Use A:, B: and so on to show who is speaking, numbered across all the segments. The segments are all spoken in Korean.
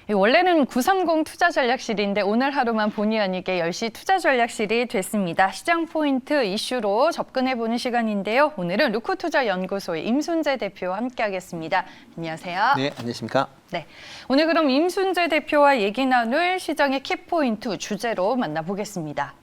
A: 원래는 930 투자전략실인데 오늘 하루만 본의 아니게 10시 투자전략실이 됐습니다. 시장 포인트 이슈로 접근해보는 시간인데요. 오늘은 루크투자연구소의 임순재 대표와 함께하겠습니다. 안녕하세요.
B: 네, 안녕하십니까?
A: 네, 오늘 그럼 임순재 대표와 얘기 나눌 시장의 키포인트 주제로 만나보겠습니다.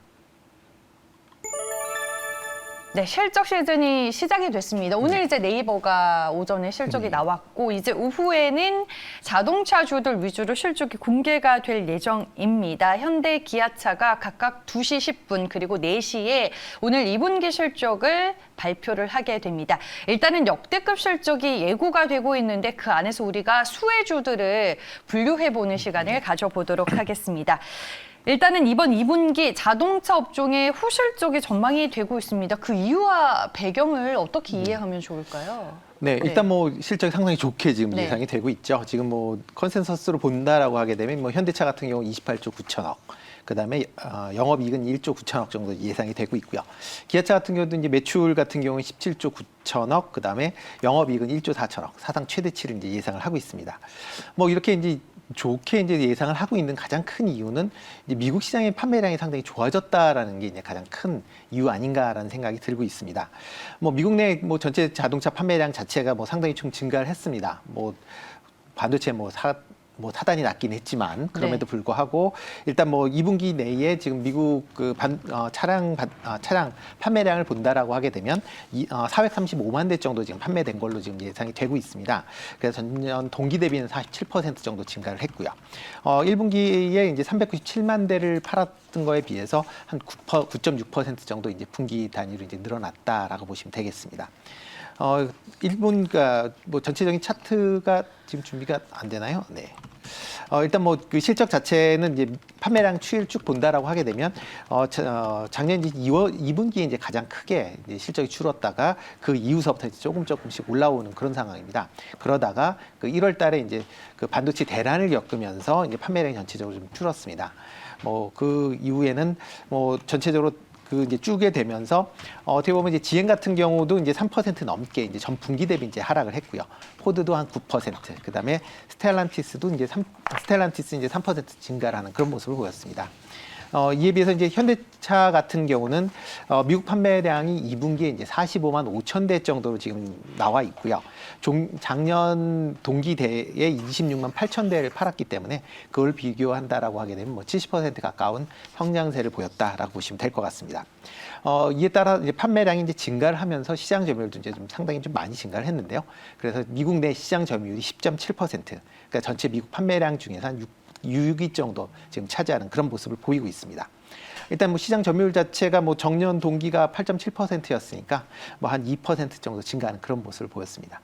A: 네, 실적 시즌이 시작이 됐습니다. 오늘 이제 네이버가 오전에 실적이 나왔고 이제 오후에는 자동차주들 위주로 실적이 공개가 될 예정입니다. 현대, 기아차가 각각 2시 10분 그리고 4시에 오늘 2분기 실적을 발표를 하게 됩니다. 일단은 역대급 실적이 예고가 되고 있는데 그 안에서 우리가 수혜주들을 분류해보는 시간을 가져보도록 하겠습니다. 일단은 이번 2분기 자동차 업종의 후실적이 전망이 되고 있습니다. 그 이유와 배경을 어떻게 이해하면 좋을까요?
B: 네, 일단 뭐 실적이 상당히 좋게 지금
A: 네.
B: 예상이 되고 있죠. 지금 뭐 컨센서스로 본다라고 하게 되면 뭐 현대차 같은 경우 28조 9천억. 그다음에 영업이익은 1조 9천억 정도 예상이 되고 있고요. 기아차 같은 경우도 이제 매출 같은 경우는 17조 9천억, 그다음에 영업이익은 1조 4천억, 사상 최대치를 이제 예상을 하고 있습니다. 뭐 이렇게 이제 좋게 이제 예상을 하고 있는 가장 큰 이유는 이제 미국 시장의 판매량이 상당히 좋아졌다라는 게 이제 가장 큰 이유 아닌가라는 생각이 들고 있습니다. 뭐 미국 내 뭐 전체 자동차 판매량 자체가 뭐 상당히 좀 증가를 했습니다. 뭐 반도체 사단이 낮긴 했지만 그럼에도 불구하고 일단 뭐 2분기 내에 지금 미국 차량 판매량을 본다라고 하게 되면 435만 대 정도 지금 판매된 걸로 지금 예상이 되고 있습니다. 그래서 전년 동기 대비는 47% 정도 증가를 했고요. 1분기에 이제 397만 대를 팔았던 거에 비해서 한 9.6% 정도 이제 분기 단위로 이제 늘어났다라고 보시면 되겠습니다. 뭐 전체적인 차트가 지금 준비가 안 되나요? 네. 일단 뭐 그 실적 자체는 이제 판매량 추이를 쭉 본다라고 하게 되면 작년 이제 2분기에 이제 가장 크게 이제 실적이 줄었다가 그 이후서부터 이제 조금씩 올라오는 그런 상황입니다. 그러다가 그 1월 달에 이제 그 반도체 대란을 겪으면서 이제 판매량이 전체적으로 좀 줄었습니다. 뭐 그 이후에는 뭐 전체적으로 그 이제 쭉게 되면서 어떻게 보면 이제 GM 같은 경우도 이제 3% 넘게 이제 전 분기 대비 이제 하락을 했고요. 포드도 한 9%, 그다음에 스텔란티스도 이제 3% 증가를 하는 그런 모습을 보였습니다. 이에 비해서 이제 현대차 같은 경우는 미국 판매량이 2분기에 이제 45만 5천 대 정도로 지금 나와 있고요. 작년 동기 대에 26만 8천 대를 팔았기 때문에 그걸 비교한다라고 하게 되면 뭐 70% 가까운 성장세를 보였다라고 보시면 될 것 같습니다. 이에 따라 이제 판매량이 이제 증가를 하면서 시장 점유율도 이제 좀 상당히 좀 많이 증가를 했는데요. 그래서 미국 내 시장 점유율이 10.7%, 그러니까 전체 미국 판매량 중에서 한 6위 정도 지금 차지하는 그런 모습을 보이고 있습니다. 일단 뭐 시장 점유율 자체가 뭐 정년 동기가 8.7%였으니까 뭐 한 2% 정도 증가하는 그런 모습을 보였습니다.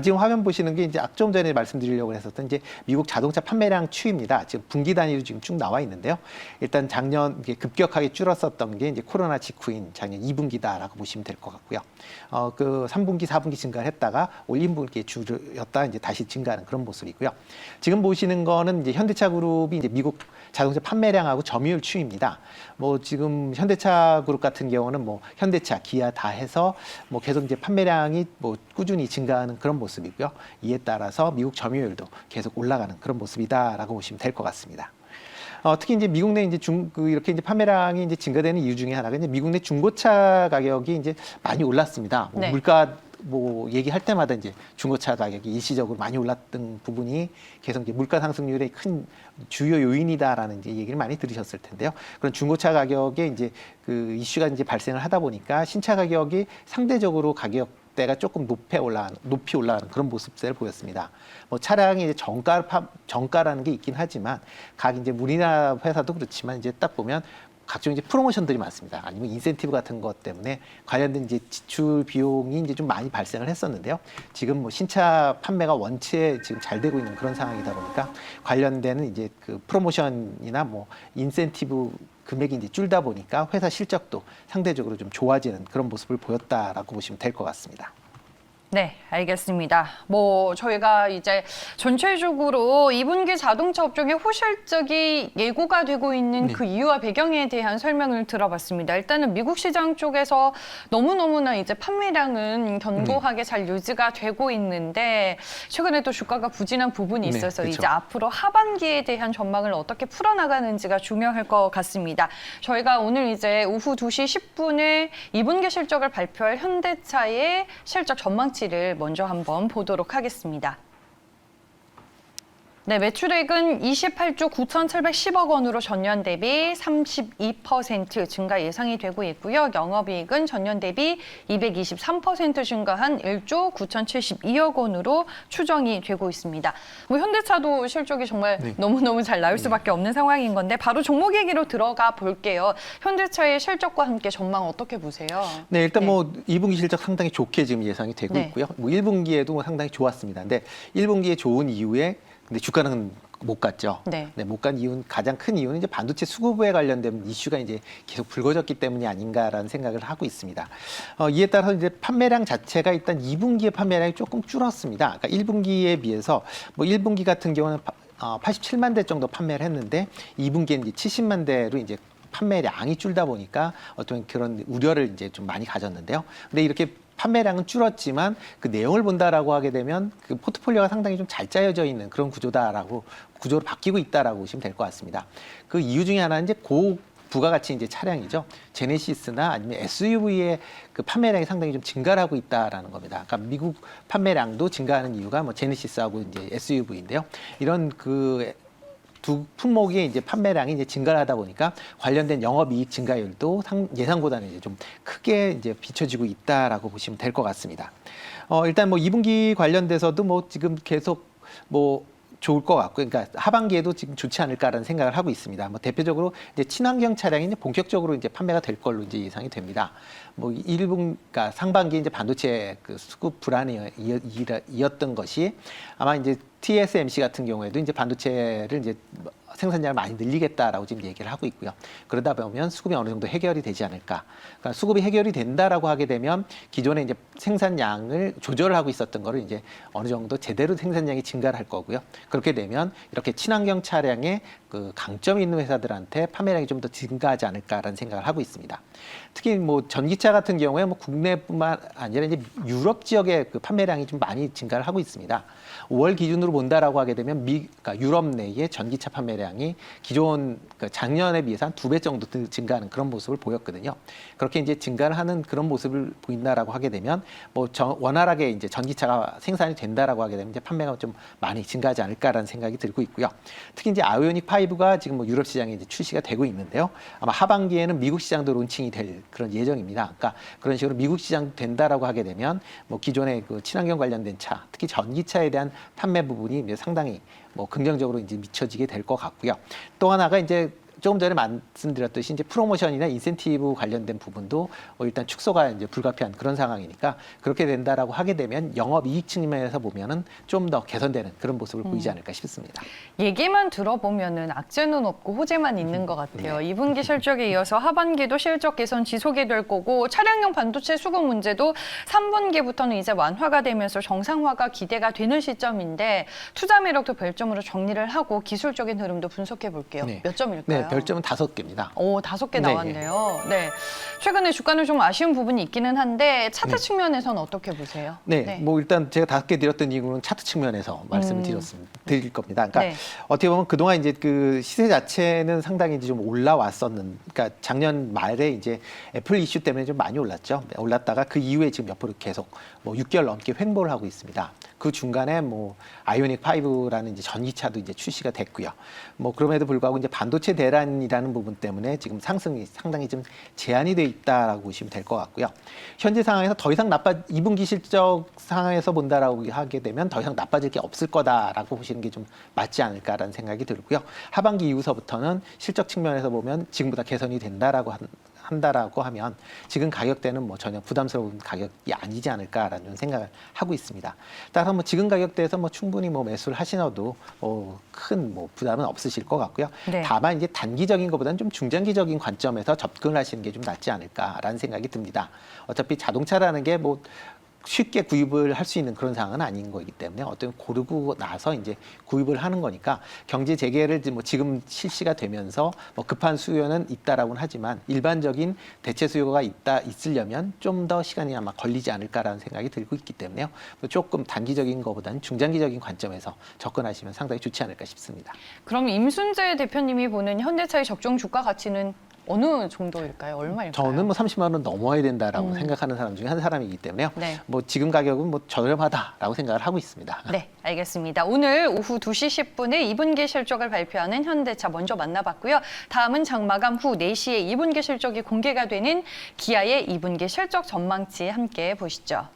B: 지금 화면 보시는 게 이제 좀 전에 말씀드리려고 했었던 이제 미국 자동차 판매량 추이입니다. 지금 분기 단위로 지금 쭉 나와 있는데요. 일단 작년 이게 급격하게 줄었었던 게 이제 코로나 직후인 작년 2분기다라고 보시면 될 것 같고요. 그 3분기, 4분기 증가를 했다가 올 1분기에 줄였다 이제 다시 증가하는 그런 모습이고요. 지금 보시는 거는 이제 현대차 그룹이 이제 미국 자동차 판매량하고 점유율 추이입니다. 뭐 지금 현대차 그룹 같은 경우는 뭐 현대차, 기아 다 해서 뭐 계속 이제 판매량이 뭐 꾸준히 증가하는 그런 모습이고요. 이에 따라서 미국 점유율도 계속 올라가는 그런 모습이다라고 보시면 될 것 같습니다. 특히 이제 미국 내 이제 이렇게 이제 판매량이 이제 증가되는 이유 중에 하나가 이제 미국 내 중고차 가격이 이제 많이 올랐습니다. 뭐
A: 네.
B: 물가 뭐 얘기할 때마다 이제 중고차 가격이 일시적으로 많이 올랐던 부분이 계속 이제 물가 상승률의 큰 주요 요인이다라는 이제 얘기를 많이 들으셨을 텐데요. 그런 중고차 가격에 이제 그 이슈가 이제 발생을 하다 보니까 신차 가격이 상대적으로 가격대가 조금 높이 올라가는 그런 모습들을 보였습니다. 뭐 차량이 이제 정가라는 게 있긴 하지만 각 이제 우리나라 회사도 그렇지만 이제 딱 보면 각종 이제 프로모션들이 많습니다. 아니면 인센티브 같은 것 때문에 관련된 이제 지출 비용이 이제 좀 많이 발생을 했었는데요. 지금 뭐 신차 판매가 원체 지금 잘 되고 있는 그런 상황이다 보니까 관련되는 이제 그 프로모션이나 뭐 인센티브 금액이 이제 줄다 보니까 회사 실적도 상대적으로 좀 좋아지는 그런 모습을 보였다라고 보시면 될 것 같습니다.
A: 네, 알겠습니다. 뭐 저희가 이제 전체적으로 2분기 자동차 업종의 호실적이 예고가 되고 있는
B: 네.
A: 그 이유와 배경에 대한 설명을 들어봤습니다. 일단은 미국 시장 쪽에서 너무너무나 이제 판매량은 견고하게 잘 유지가 되고 있는데 최근에 또 주가가 부진한 부분이
B: 네,
A: 있어서
B: 그렇죠.
A: 이제 앞으로 하반기에 대한 전망을 어떻게 풀어나가는지가 중요할 것 같습니다. 저희가 오늘 이제 오후 2시 10분에 2분기 실적을 발표할 현대차의 실적 전망치를 먼저 한번 보도록 하겠습니다. 네, 매출액은 28조 9,710억 원으로 전년 대비 32% 증가 예상이 되고 있고요. 영업이익은 전년 대비 223% 증가한 1조 9,072억 원으로 추정이 되고 있습니다. 뭐 현대차도 실적이 정말
B: 네.
A: 너무너무 잘 나올 수밖에 없는 상황인 건데 바로 종목 얘기로 들어가 볼게요. 현대차의 실적과 함께 전망 어떻게 보세요?
B: 네, 일단 뭐 2분기 실적 상당히 좋게 지금 예상이 되고
A: 네.
B: 있고요. 뭐 1분기에도 상당히 좋았습니다. 근데 1분기에 좋은 이후에 근데 주가는 못 갔죠.
A: 네.
B: 못 간 이유는 가장 큰 이유는 이제 반도체 수급에 관련된 이슈가 이제 계속 불거졌기 때문이 아닌가라는 생각을 하고 있습니다. 이에 따라서 이제 판매량 자체가 일단 2분기의 판매량이 조금 줄었습니다. 그러니까 1분기에 비해서 뭐 1분기 같은 경우는 87만 대 정도 판매를 했는데 2분기에는 이제 70만 대로 이제 판매량이 줄다 보니까 어떤 그런 우려를 이제 좀 많이 가졌는데요. 근데 이렇게 판매량은 줄었지만 그 내용을 본다라고 하게 되면 그 포트폴리오가 상당히 좀 잘 짜여져 있는 그런 구조로 바뀌고 있다라고 보시면 될 것 같습니다. 그 이유 중에 하나는 이제 부가가치 이제 차량이죠. 제네시스나 아니면 SUV의 그 판매량이 상당히 좀 증가를 하고 있다라는 겁니다. 그러니까 미국 판매량도 증가하는 이유가 뭐 제네시스하고 이제 SUV인데요. 이런 그 두 품목의 이제 판매량이 이제 증가를 하다 보니까 관련된 영업이익 증가율도 예상보다는 이제 좀 크게 이제 비춰지고 있다라고 보시면 될 것 같습니다. 일단 뭐 2분기 관련돼서도 뭐 지금 계속 뭐 좋을 것 같고, 그러니까 하반기에도 지금 좋지 않을까라는 생각을 하고 있습니다. 뭐 대표적으로 이제 친환경 차량이 이제 본격적으로 이제 판매가 될 걸로 이제 예상이 됩니다. 뭐 1분, 그러니까 상반기 이제 반도체 그 수급 불안이었던 것이 아마 이제 TSMC 같은 경우에도 이제 반도체를 이제 생산량을 많이 늘리겠다라고 지금 얘기를 하고 있고요. 그러다 보면 수급이 어느 정도 해결이 되지 않을까. 그러니까 수급이 해결이 된다라고 하게 되면 기존에 이제 생산량을 조절을 하고 있었던 거를 이제 어느 정도 제대로 생산량이 증가를 할 거고요. 그렇게 되면 이렇게 친환경 차량에 그 강점이 있는 회사들한테 판매량이 좀 더 증가하지 않을까라는 생각을 하고 있습니다. 특히 뭐 전기차 같은 경우에 뭐 국내뿐만 아니라 이제 유럽 지역의 그 판매량이 좀 많이 증가를 하고 있습니다. 5월 기준으로 본다라고 하게 되면 그러니까 유럽 내의 전기차 판매량이 기존 그 작년에 비해서 한 2배 정도 증가하는 그런 모습을 보였거든요. 그렇게 이제 증가를 하는 그런 모습을 보인다라고 하게 되면 뭐 원활하게 이제 전기차가 생산이 된다라고 하게 되면 이제 판매가 좀 많이 증가하지 않을까라는 생각이 들고 있고요. 특히 이제 아이오닉 5가 지금 뭐 유럽 시장에 이제 출시가 되고 있는데요. 아마 하반기에는 미국 시장도 론칭이 될 그런 예정입니다. 그러니까 그런 식으로 미국 시장 된다라고 하게 되면 뭐 기존의 그 친환경 관련된 차, 특히 전기차에 대한 판매 부분이 이제 상당히 뭐 긍정적으로 이제 미쳐지게 될 것 같고요. 또 하나가 이제 조금 전에 말씀드렸듯이 이제 프로모션이나 인센티브 관련된 부분도 일단 축소가 이제 불가피한 그런 상황이니까 그렇게 된다라고 하게 되면 영업이익 측면에서 보면은 좀 더 개선되는 그런 모습을 보이지 않을까 싶습니다.
A: 얘기만 들어보면은 악재는 없고 호재만 있는 것 같아요. 2분기 실적에 이어서 하반기도 실적 개선 지속이 될 거고 차량용 반도체 수급 문제도 3분기부터는 이제 완화가 되면서 정상화가 기대가 되는 시점인데 투자 매력도 별점으로 정리를 하고 기술적인 흐름도 분석해 볼게요.
B: 네.
A: 몇 점일까요?
B: 네, 별점은 5개입니다.
A: 오, 5개
B: 네,
A: 나왔네요. 네. 최근에 주가는 좀 아쉬운 부분이 있기는 한데 차트 측면에서는 어떻게 보세요?
B: 네, 뭐 일단 제가 5개 드렸던 이유는 차트 측면에서 말씀을 드릴 겁니다. 그러니까
A: 네.
B: 어떻게 보면 그동안 이제 그 시세 자체는 상당히 이제 좀 그러니까 작년 말에 이제 애플 이슈 때문에 좀 많이 올랐죠. 올랐다가 그 이후에 지금 옆으로 계속 뭐 6개월 넘게 횡보를 하고 있습니다. 그 중간에 뭐 아이오닉 5라는 이제 전기차도 이제 출시가 됐고요. 뭐 그럼에도 불구하고 이제 반도체 대란이라는 부분 때문에 지금 상승이 상당히 좀 제한이 돼 있다라고 보시면 될 것 같고요. 현재 상황에서 더 이상 2분기 실적 상황에서 본다라고 하게 되면 더 이상 나빠질 게 없을 거다라고 보시는 게 좀 맞지 않을까라는 생각이 들고요. 하반기 이후서부터는 실적 측면에서 보면 지금보다 개선이 된다라고 한다라고 하면 지금 가격대는 뭐 전혀 부담스러운 가격이 아니지 않을까라는 생각을 하고 있습니다. 따라서 뭐 지금 가격대에서 뭐 충분히 뭐 매수를 하시셔도 큰 뭐 부담은 없으실 것 같고요.
A: 네.
B: 다만 이제 단기적인 것보다는 좀 중장기적인 관점에서 접근을 하시는 게 좀 낫지 않을까라는 생각이 듭니다. 어차피 자동차라는 게 뭐 쉽게 구입을 할 수 있는 그런 상황은 아닌 거기 때문에 어떤 고르고 나서 이제 구입을 하는 거니까 경제 재개를 뭐 지금 실시가 되면서 뭐 급한 수요는 있다라고는 하지만 일반적인 대체 수요가 있으려면 좀 더 시간이 아마 걸리지 않을까라는 생각이 들고 있기 때문에요. 조금 단기적인 것보다는 중장기적인 관점에서 접근하시면 상당히 좋지 않을까 싶습니다.
A: 그럼 임순재 대표님이 보는 현대차의 적정 주가 가치는 어느 정도일까요? 얼마일까요?
B: 저는 뭐 30만 원 넘어야 된다라고 생각하는 사람 중에 한 사람이기 때문에요.
A: 네.
B: 뭐 지금 가격은 뭐 저렴하다라고 생각을 하고 있습니다.
A: 네, 알겠습니다. 오늘 오후 2시 10분에 2분기 실적을 발표하는 현대차 먼저 만나봤고요. 다음은 장마감 후 4시에 2분기 실적이 공개가 되는 기아의 2분기 실적 전망치 함께 보시죠.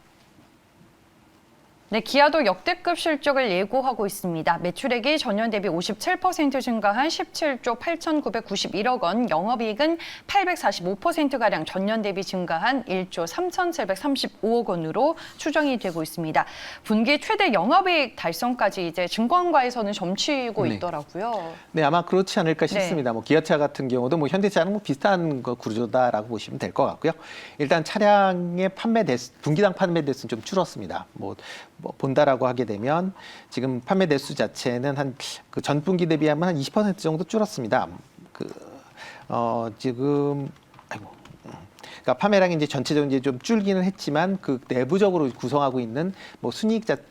A: 네, 기아도 역대급 실적을 예고하고 있습니다. 매출액이 전년 대비 57% 증가한 17조 8,991억 원, 영업이익은 845%가량 전년 대비 증가한 1조 3,735억 원으로 추정이 되고 있습니다. 분기 최대 영업이익 달성까지 이제 증권가에서는 점치고
B: 네.
A: 있더라고요.
B: 네, 아마 그렇지 않을까 싶습니다. 뭐 기아차 같은 경우도 뭐 현대차랑 뭐 비슷한 거 구조다라고 보시면 될 것 같고요. 일단 차량의 분기당 판매 대수는 좀 줄었습니다. 뭐 본다라고 하게 되면 지금 판매 대수 자체는 한 그 전분기 대비하면 한 20% 정도 줄었습니다. 지금 그러니까 판매량이 이제 전체적으로 이제 좀 줄기는 했지만 그 내부적으로 구성하고 있는 뭐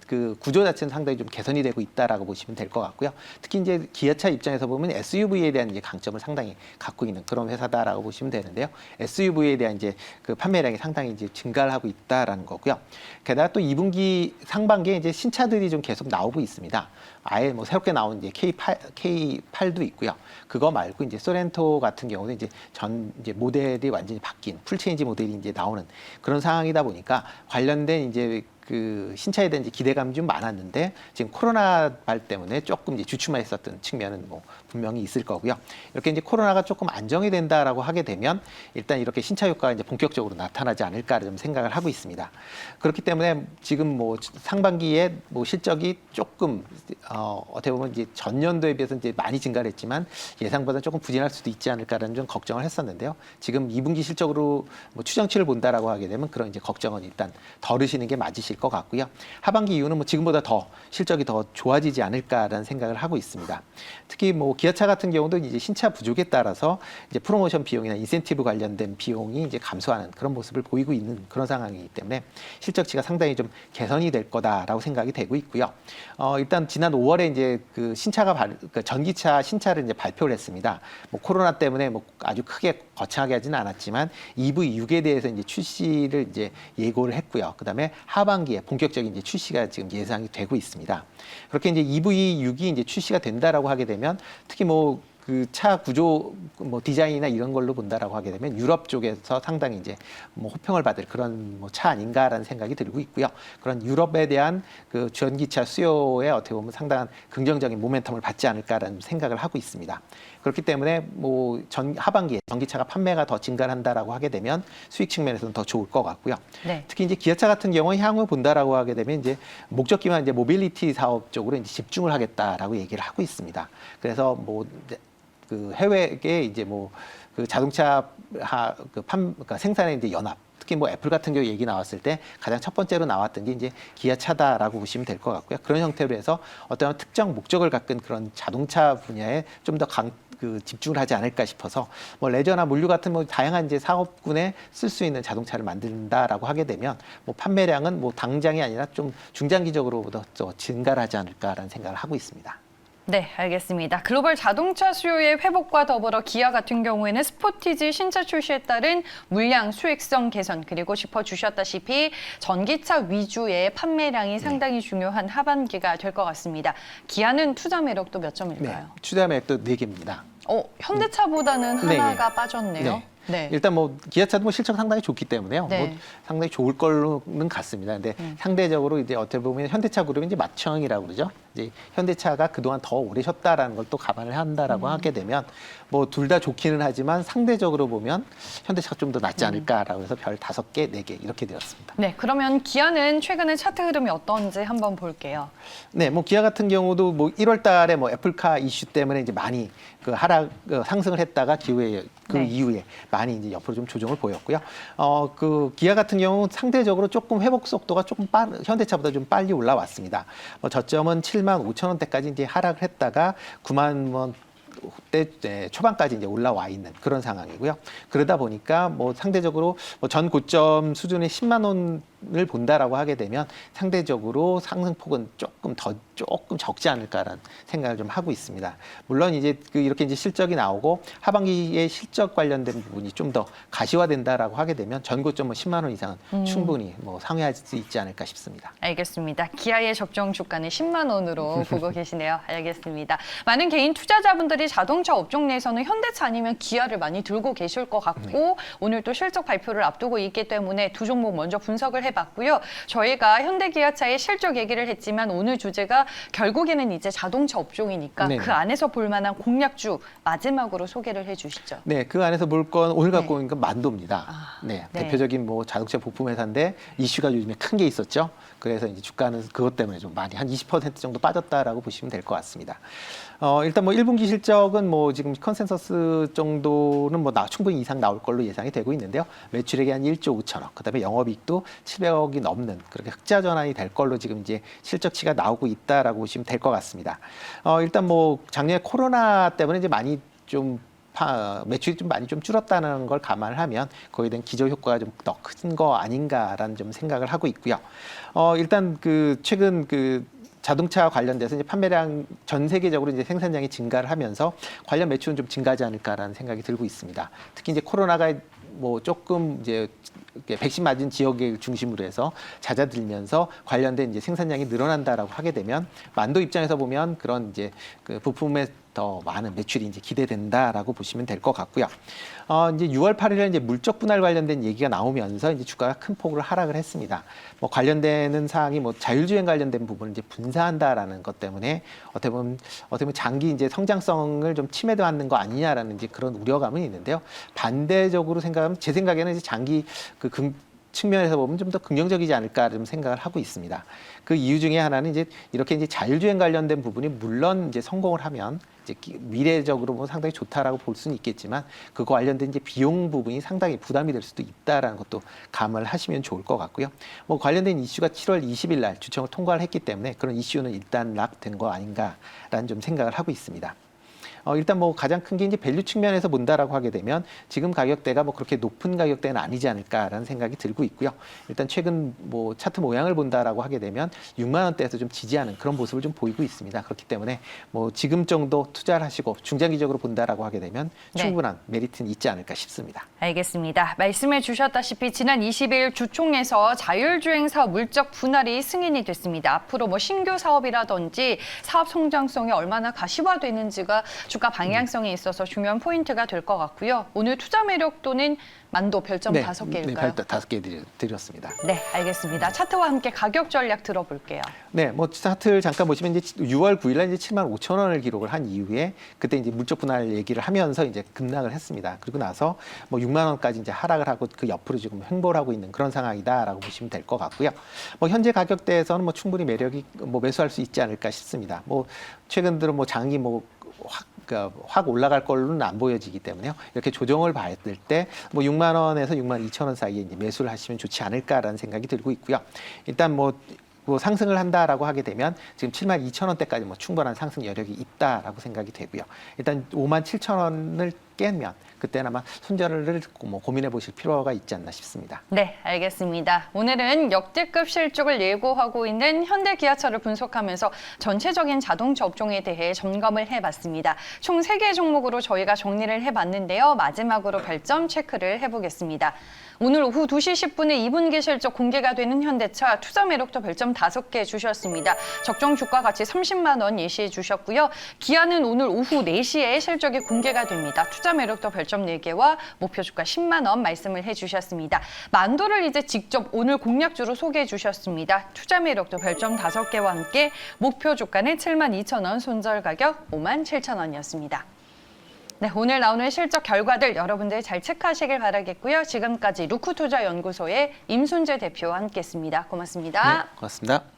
B: 그 구조 자체는 상당히 좀 개선이 되고 있다라고 보시면 될 것 같고요. 특히 이제 기아차 입장에서 보면 SUV에 대한 이제 강점을 상당히 갖고 있는 그런 회사다라고 보시면 되는데요. SUV에 대한 이제 그 판매량이 상당히 이제 증가를 하고 있다라는 거고요. 게다가 또 2분기 상반기에 이제 신차들이 좀 계속 나오고 있습니다. 아예 뭐 새롭게 나온 이제 K8도 있고요. 그거 말고 이제 소렌토 같은 경우는 이제 모델이 완전히 바뀐 풀체인지 모델이 이제 나오는 그런 상황이다 보니까 관련된 이제 그 신차에 대한 이제 기대감이 좀 많았는데 지금 코로나 발 때문에 조금 이제 주춤했었던 측면은 뭐 분명히 있을 거고요. 이렇게 이제 코로나가 조금 안정이 된다라고 하게 되면 일단 이렇게 신차 효과가 이제 본격적으로 나타나지 않을까 좀 생각을 하고 있습니다. 그렇기 때문에 지금 뭐 상반기에 뭐 실적이 조금 어떻게 보면 이제 전년도에 비해서 이제 많이 증가를 했지만 예상보다 조금 부진할 수도 있지 않을까라는 좀 걱정을 했었는데요. 지금 2분기 실적으로 뭐 추정치를 본다라고 하게 되면 그런 이제 걱정은 일단 덜으시는 게 맞으실 것 같고요. 하반기 이후는 뭐 지금보다 더 실적이 더 좋아지지 않을까라는 생각을 하고 있습니다. 특히 뭐 기아차 같은 경우도 이제 신차 부족에 따라서 이제 프로모션 비용이나 인센티브 관련된 비용이 이제 감소하는 그런 모습을 보이고 있는 그런 상황이기 때문에 실적치가 상당히 좀 개선이 될 거다라고 생각이 되고 있고요. 일단 지난 5월에 이제 그 전기차 신차를 이제 발표를 했습니다. 뭐 코로나 때문에 뭐 아주 크게 거창하게 하지는 않았지만 EV6에 대해서 이제 출시를 이제 예고를 했고요. 그다음에 하반기에 본격적인 이제 출시가 지금 예상이 되고 있습니다. 그렇게 이제 EV6이 이제 출시가 된다라고 하게 되면 특히 뭐 그 차 구조 뭐 디자인이나 이런 걸로 본다라고 하게 되면 유럽 쪽에서 상당히 이제 뭐 호평을 받을 그런 뭐 차 아닌가라는 생각이 들고 있고요. 그런 유럽에 대한 그 전기차 수요에 어떻게 보면 상당한 긍정적인 모멘텀을 받지 않을까라는 생각을 하고 있습니다. 그렇기 때문에 뭐 하반기에 전기차가 판매가 더 증가한다라고 하게 되면 수익 측면에서는 더 좋을 것 같고요.
A: 네.
B: 특히 이제 기아차 같은 경우는 향후 본다라고 하게 되면 이제 목적기만 이제 모빌리티 사업 쪽으로 이제 집중을 하겠다라고 얘기를 하고 있습니다. 그래서 뭐 그 해외에 이제 뭐 그 자동차 그러니까 생산의 이제 연합 특히 뭐 애플 같은 경우 얘기 나왔을 때 가장 첫 번째로 나왔던 게 이제 기아차다라고 보시면 될 것 같고요. 그런 형태로 해서 어떤 특정 목적을 갖은 그런 자동차 분야에 좀 더 집중을 하지 않을까 싶어서 뭐 레저나 물류 같은 뭐 다양한 이제 사업군에 쓸 수 있는 자동차를 만든다라고 하게 되면 뭐 판매량은 뭐 당장이 아니라 좀 중장기적으로부터 증가를 하지 않을까라는 생각을 하고 있습니다.
A: 네, 알겠습니다. 글로벌 자동차 수요의 회복과 더불어 기아 같은 경우에는 스포티지 신차 출시에 따른 물량 수익성 개선 그리고 짚어주셨다시피 전기차 위주의 판매량이 상당히 중요한 하반기가 될 것 같습니다. 기아는 투자 매력도 몇 점일까요?
B: 네, 투자 매력도 4개입니다.
A: 현대차보다는
B: 네,
A: 하나가 빠졌네요.
B: 네.
A: 네.
B: 일단 뭐 기아차도 뭐 실적 상당히 좋기 때문에요.
A: 네.
B: 뭐 상당히 좋을 걸로는 같습니다. 근데 상대적으로 이제 어떻게 보면 현대차 그룹이 이제 맏형이라고 그러죠. 이제 현대차가 그동안 더 오래 쉬었다라는 걸 또 감안을 한다라고 하게 되면 뭐 둘 다 좋기는 하지만 상대적으로 보면 현대차가 좀 더 낫지 않을까라고 해서 별 5개, 4개 이렇게 되었습니다.
A: 네, 그러면 기아는 최근에 차트 흐름이 어떤지 한번 볼게요.
B: 네, 뭐 기아 같은 경우도 뭐 1월 달에 뭐 애플카 이슈 때문에 이제 많이 그 하락 상승을 했다가 기후에 그
A: 네.
B: 이후에 많이 이제 옆으로 좀 조정을 보였고요. 그 기아 같은 경우 상대적으로 조금 회복 속도가 조금 현대차보다 좀 빨리 올라왔습니다. 뭐 저점은 75,000원대까지 이제 하락을 했다가 9만 대 초반까지 이제 올라와 있는 그런 상황이고요. 그러다 보니까 뭐 상대적으로 뭐 전 고점 수준의 10만 원을 본다라고 하게 되면 상대적으로 상승폭은 조금 적지 않을까라는 생각을 좀 하고 있습니다. 물론 이제 이렇게 이제 실적이 나오고 하반기에 실적 관련된 부분이 좀 더 가시화된다라고 하게 되면 전 고점 10만 원 이상은 충분히 뭐 상회할 수 있지 않을까 싶습니다.
A: 알겠습니다. 기아의 적정 주가는 10만 원으로 보고 계시네요. 알겠습니다. 많은 개인 투자자분들이 자동차 업종 내에서는 현대차 아니면 기아를 많이 들고 계실 것 같고 오늘 또 실적 발표를 앞두고 있기 때문에 두 종목 먼저 분석을 해봤고요. 저희가 현대기아차의 실적 얘기를 했지만 오늘 주제가 결국에는 이제 자동차 업종이니까
B: 네네.
A: 그 안에서 볼 만한 공략주 마지막으로 소개를 해주시죠.
B: 네, 그 안에서 볼 건 오늘 갖고
A: 네.
B: 온 건 만도입니다.
A: 아,
B: 네,
A: 네.
B: 대표적인 뭐 자동차 부품 회사인데 이슈가 요즘에 큰 게 있었죠. 그래서 이제 주가는 그것 때문에 좀 많이 한 20% 정도 빠졌다라고 보시면 될 것 같습니다. 일단 뭐 1분기 실적은 뭐 지금 컨센서스 정도는 뭐 충분히 이상 나올 걸로 예상이 되고 있는데요. 매출액이 한 1조 5천억, 그다음에 영업이익도 700억이 넘는 그렇게 흑자 전환이 될 걸로 지금 이제 실적치가 나오고 있다라고 보시면 될 것 같습니다. 일단 뭐 작년에 코로나 때문에 이제 많이 좀 매출이 좀 많이 좀 줄었다는 걸 감안을 하면 거기에 대한 기저 효과가 좀 더 큰 거 아닌가라는 좀 생각을 하고 있고요. 일단 그 최근 그 자동차 관련돼서 이제 판매량 전 세계적으로 이제 생산량이 증가를 하면서 관련 매출은 좀 증가하지 않을까라는 생각이 들고 있습니다. 특히 이제 코로나가 뭐 조금 이제 백신 맞은 지역을 중심으로 해서 잦아들면서 관련된 이제 생산량이 늘어난다라고 하게 되면 만도 입장에서 보면 그런 이제 그 부품에 더 많은 매출이 이제 기대된다라고 보시면 될 것 같고요. 이제 6월 8일에 이제 물적 분할 관련된 얘기가 나오면서 이제 주가가 큰 폭으로 하락을 했습니다. 뭐 관련되는 사항이 뭐 자율주행 관련된 부분을 이제 분사한다라는 것 때문에 어떻게 보면 장기 이제 성장성을 좀 침해받는 거 아니냐라는 이제 그런 우려감은 있는데요. 반대적으로 생각하면 제 생각에는 이제 장기 측면에서 보면 좀 더 긍정적이지 않을까 좀 생각을 하고 있습니다. 그 이유 중에 하나는 이제 이렇게 이제 자율주행 관련된 부분이 물론 이제 성공을 하면 이제 미래적으로 보면 상당히 좋다라고 볼 수는 있겠지만 그거 관련된 이제 비용 부분이 상당히 부담이 될 수도 있다라는 것도 감을 하시면 좋을 것 같고요. 뭐 관련된 이슈가 7월 20일 날 주청을 통과를 했기 때문에 그런 이슈는 일단 락된 거 아닌가라는 좀 생각을 하고 있습니다. 일단 뭐 가장 큰 게 이제 밸류 측면에서 본다라고 하게 되면 지금 가격대가 뭐 그렇게 높은 가격대는 아니지 않을까라는 생각이 들고 있고요. 일단 최근 뭐 차트 모양을 본다라고 하게 되면 6만 원대에서 좀 지지하는 그런 모습을 좀 보이고 있습니다. 그렇기 때문에 뭐 지금 정도 투자를 하시고 중장기적으로 본다라고 하게 되면
A: 네.
B: 충분한 메리트는 있지 않을까 싶습니다.
A: 알겠습니다. 말씀해 주셨다시피 지난 20일 주총에서 자율주행 사업 물적 분할이 승인이 됐습니다. 앞으로 뭐 신규 사업이라든지 사업 성장성이 얼마나 가시화되는지가 주가 방향성에 있어서 중요한 포인트가 될 것 같고요. 오늘 투자 매력도는 만도 별점 5개일까요?
B: 네, 별점 5개 드렸습니다.
A: 네, 알겠습니다. 차트와 함께 가격 전략 들어볼게요.
B: 네, 뭐 차트를 잠깐 보시면 이제 6월 9일날 이제 7만 5천 원을 기록을 한 이후에 그때 이제 물적 분할 얘기를 하면서 이제 급락을 했습니다. 그리고 나서 뭐 6만 원까지 이제 하락을 하고 그 옆으로 지금 횡보를 하고 있는 그런 상황이다라고 보시면 될 것 같고요. 뭐 현재 가격대에서는 뭐 충분히 매력이 뭐 매수할 수 있지 않을까 싶습니다. 뭐 최근 들어 뭐 장이 뭐 확 올라갈 걸로는 안 보여지기 때문에요. 이렇게 조정을 받을 때 뭐 6만 원에서 6만 2천 원 사이에 이제 매수를 하시면 좋지 않을까라는 생각이 들고 있고요. 일단 뭐 상승을 한다라고 하게 되면 지금 7만 2천 원대까지 뭐 충분한 상승 여력이 있다라고 생각이 되고요. 일단 5만 7천 원을 깨면 그때는 아마 손절을 뭐 고민해 보실 필요가 있지 않나 싶습니다.
A: 네, 알겠습니다. 오늘은 역대급 실적을 예고하고 있는 현대기아차를 분석하면서 전체적인 자동차 업종에 대해 점검을 해봤습니다. 총 3개 종목으로 저희가 정리를 해봤는데요. 마지막으로 별점 체크를 해보겠습니다. 오늘 오후 2시 10분에 2분기 실적 공개가 되는 현대차 투자 매력도 별점 5개 주셨습니다. 적정 주가 가치 30만 원 예시해 주셨고요. 기아는 오늘 오후 4시에 실적이 공개가 됩니다. 투자 투자 매력도 별점 4개와 목표 주가 10만 원 말씀을 해주셨습니다. 만도를 이제 직접 오늘 공략주로 소개해 주셨습니다. 투자 매력도 별점 5개와 함께 목표 주가는 72,000원, 손절 가격 57,000원이었습니다. 네, 오늘 나오는 실적 결과들 여러분들 잘 체크하시길 바라겠고요. 지금까지 루크투자연구소의 임순재 대표와 함께했습니다. 고맙습니다.
B: 네, 고맙습니다.